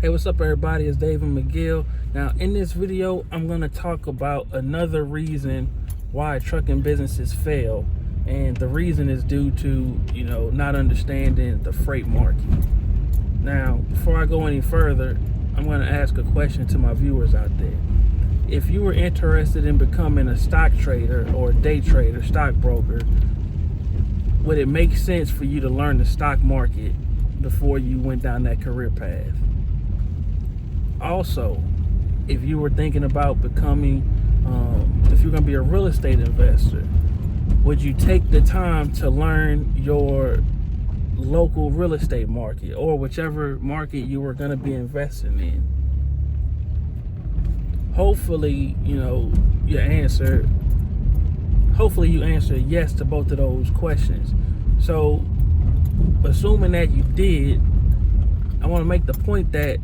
Hey, what's up everybody? It's David McGill. Now in this video, I'm going to talk about another reason why trucking businesses fail. And the reason is due to, not understanding the freight market. Now, before I go any further, I'm going to ask a question to my viewers out there. If you were interested in becoming a stock trader or a day trader, stockbroker, would it make sense for you to learn the stock market before you went down that career path? Also, if you were thinking about becoming, if you're going to be a real estate investor, would you take the time to learn your local real estate market or whichever market you were going to be investing in? Hopefully, you answer yes to both of those questions. So, assuming that you did, I want to make the point that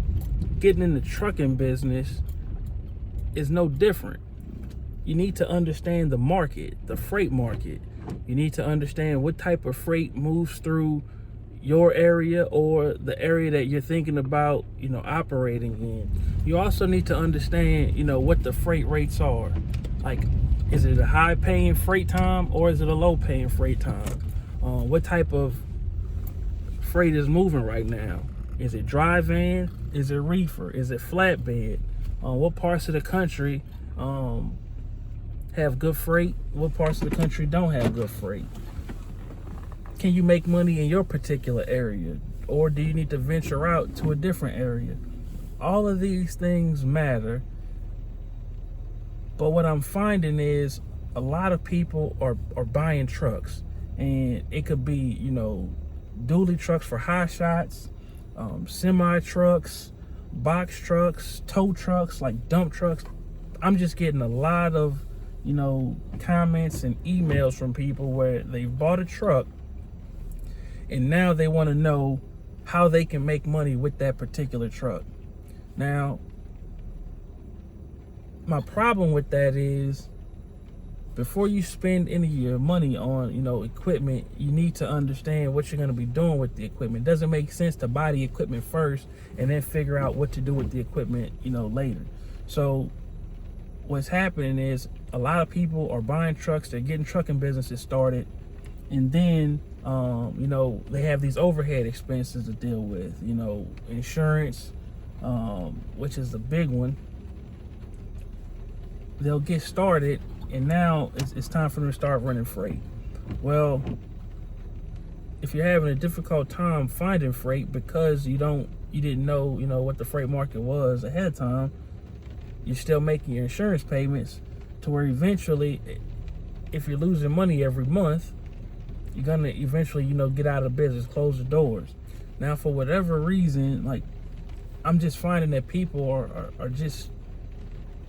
getting in the trucking business is no different. You need to understand the market, the freight market. You need to understand what type of freight moves through your area or the area that you're thinking about, operating in. You also need to understand, what the freight rates are. Like, is it a high paying freight time or is it a low paying freight time? What type of freight is moving right now? Is it dry van? Is it reefer? Is it flatbed? What parts of the country have good freight? What parts of the country don't have good freight? Can you make money in your particular area? Or do you need to venture out to a different area? All of these things matter. But what I'm finding is a lot of people are buying trucks. And it could be, dually trucks for high shots, semi trucks, box trucks, tow trucks, like dump trucks. I'm just getting a lot of, comments and emails from people where they've bought a truck and now they want to know how they can make money with that particular truck. Now, my problem with that is, before you spend any of your money on, equipment, you need to understand what you're going to be doing with the equipment. It doesn't make sense to buy the equipment first and then figure out what to do with the equipment, later. So what's happening is a lot of people are buying trucks, they're getting trucking businesses started, and then, they have these overhead expenses to deal with, insurance, which is the big one. They'll get started, and now it's time for them to start running freight. Well, if you're having a difficult time finding freight because you didn't know, what the freight market was ahead of time, you're still making your insurance payments to where eventually, if you're losing money every month, you're gonna eventually, get out of business, close the doors. Now, for whatever reason, like, I'm just finding that people are just,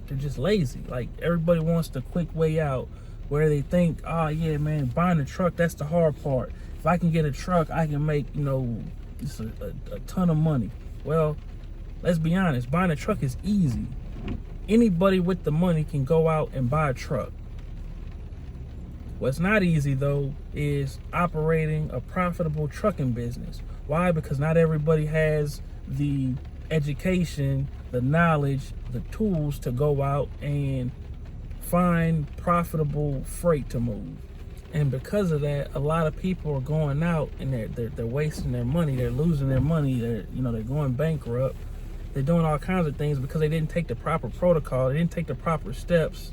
they're just lazy. Like, everybody wants the quick way out, where they think, oh yeah, man, buying a truck, that's the hard part. If I can get a truck, I can make, just a ton of money. Well, let's be honest, buying a truck is easy. Anybody with the money can go out and buy a truck. What's not easy, though, is operating a profitable trucking business. Why? Because not everybody has the education, the knowledge, the tools to go out and find profitable freight to move. And because of that, a lot of people are going out and they're wasting their money, they're losing their money, they're going bankrupt. They're doing all kinds of things because they didn't take the proper protocol, they didn't take the proper steps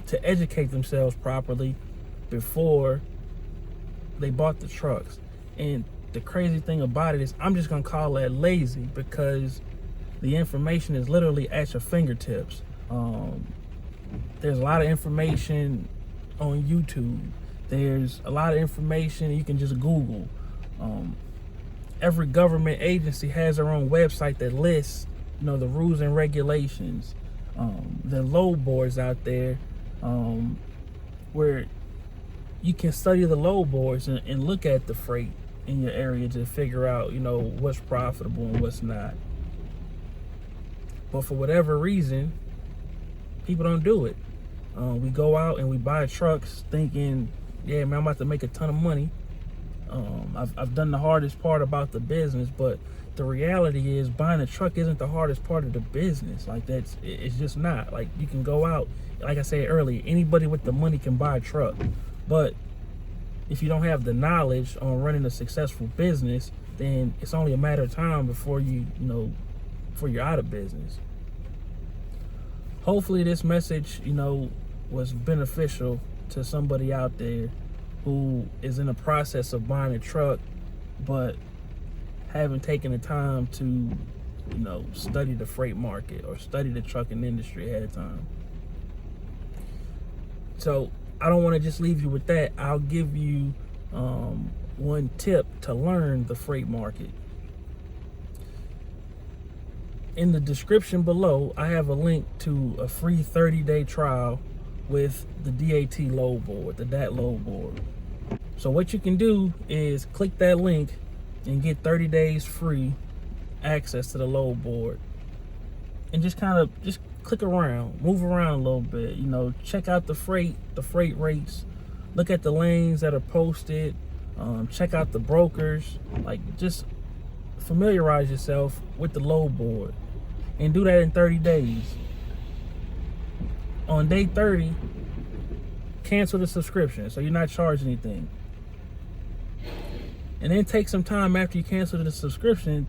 to educate themselves properly before they bought the trucks. And the crazy thing about it is, I'm just gonna call that lazy, because the information is literally at your fingertips. There's a lot of information on YouTube. There's a lot of information you can just Google. Every government agency has their own website that lists, the rules and regulations. There are load boards out there where you can study the load boards and look at the freight in your area to figure out, what's profitable and what's not. But for whatever reason, people don't do it. We go out and we buy trucks thinking, yeah, man, I'm about to make a ton of money. I've done the hardest part about the business, but the reality is buying a truck isn't the hardest part of the business. Like it's just not. Like you can go out, like I said earlier, anybody with the money can buy a truck, but if you don't have the knowledge on running a successful business, then it's only a matter of time before before you're out of business. Hopefully this message, was beneficial to somebody out there who is in the process of buying a truck, but haven't taken the time to, study the freight market or study the trucking industry ahead of time. So I don't want to just leave you with that. I'll give you one tip to learn the freight market. In the description below, I have a link to a free 30-day trial with the DAT load board, the DAT load board. So what you can do is click that link and get 30 days free access to the load board. And just click around, move around a little bit, check out the freight rates, look at the lanes that are posted, check out the brokers, just familiarize yourself with the load board and do that in 30 days. On day 30, cancel the subscription so you're not charged anything. And then take some time after you cancel the subscription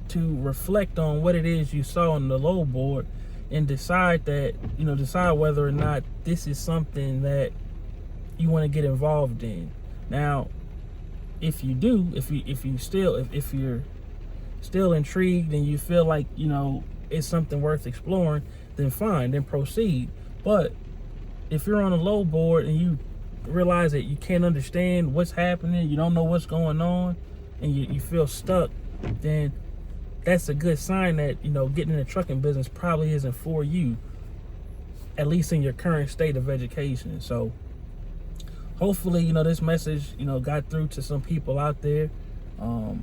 to reflect on what it is you saw on the load board and decide whether or not this is something that you want to get involved in. Now, if you do, if you're still intrigued and you feel like, it's something worth exploring, then fine, then proceed. But if you're on a load board and you realize that you can't understand what's happening, you don't know what's going on, and you feel stuck, then that's a good sign that, getting in the trucking business probably isn't for you, at least in your current state of education. So hopefully, this message, got through to some people out there.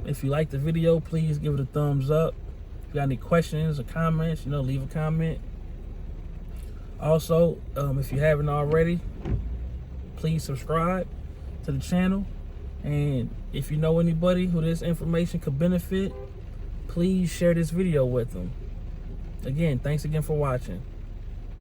If you like the video, please give it a thumbs up. If you got any questions or comments, leave a comment. Also, if you haven't already, please subscribe to the channel. And if you know anybody who this information could benefit, please share this video with them. Again, thanks again for watching.